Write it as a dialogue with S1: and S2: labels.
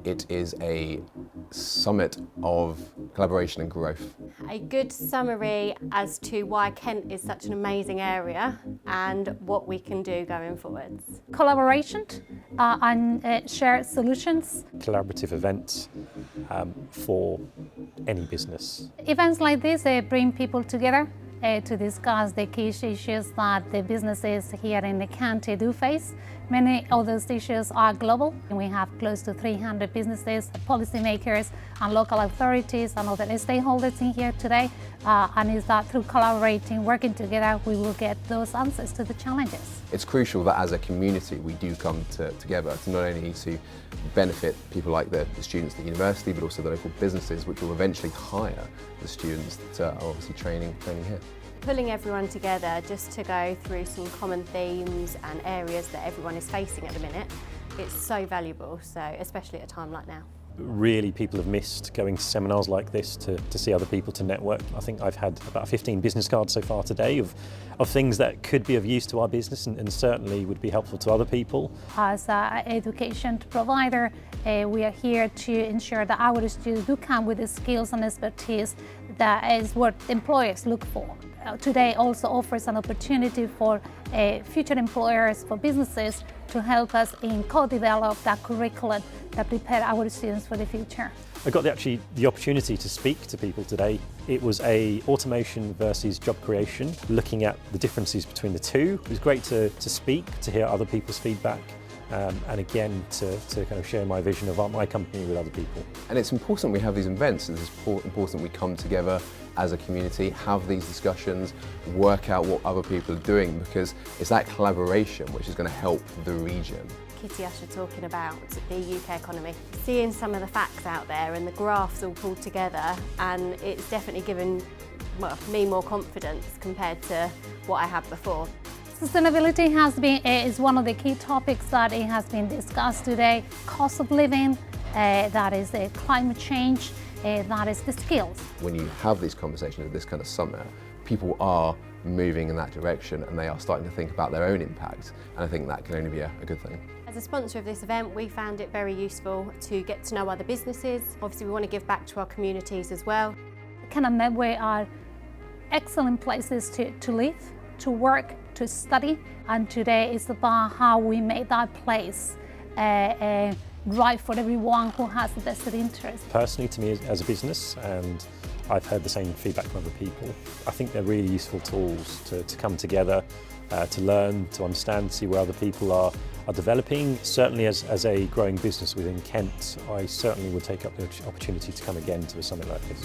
S1: It is a summit of collaboration and growth.
S2: A good summary as to why Kent is such an amazing area and what we can do going forwards.
S3: Collaboration and shared solutions.
S4: Collaborative events for any business.
S3: Events like this bring people together to discuss the key issues that the businesses here in the county do face. Many of those issues are global, and we have close to 300 businesses, policymakers and local authorities and other stakeholders in here today. And it's that through collaborating, working together, we will get those answers to the challenges.
S1: It's crucial that as a community we do come together to not only to benefit people like the students at the university, but also the local businesses which will eventually hire the students that are obviously training here.
S2: Pulling everyone together just to go through some common themes and areas that everyone is facing at the minute, it's so valuable, so especially at a time like now.
S4: Really, people have missed going to seminars like this to see other people, to network. I think I've had about 15 business cards so far today of things that could be of use to our business and certainly would be helpful to other people.
S3: As an education provider, we are here to ensure that our students do come with the skills and expertise that is what employers look for. Today also offers an opportunity for future employers, for businesses, to help us in co-develop that curriculum that prepare our students for the future.
S4: I got the opportunity to speak to people today. It was automation versus job creation, looking at the differences between the two. It was great to speak, to hear other people's feedback, and again to kind of share my vision of my company with other people.
S1: And it's important we have these events, it's important we come together as a community, have these discussions, work out what other people are doing, because it's that collaboration which is going to help the region.
S2: Kitty Usher talking about the UK economy, seeing some of the facts out there and the graphs all pulled together, and it's definitely given me more confidence compared to what I had before.
S3: Sustainability is one of the key topics that it has been discussed today. Cost of living, that is climate change, that is the skills.
S1: When you have these conversations at this kind of summit, people are moving in that direction and they are starting to think about their own impact, and I think that can only be a good thing.
S2: As a sponsor of this event, we found it very useful to get to know other businesses. Obviously we want to give back to our communities as well.
S3: Kent and Medway are excellent places to live, to work, to study, and today is about how we make that place right for everyone who has a vested interest.
S4: Personally, to me as a business, and I've heard the same feedback from other people, I think they're really useful tools to come together, to learn, to understand, see where other people are developing. Certainly as a growing business within Kent, I certainly would take up the opportunity to come again to a summit like this.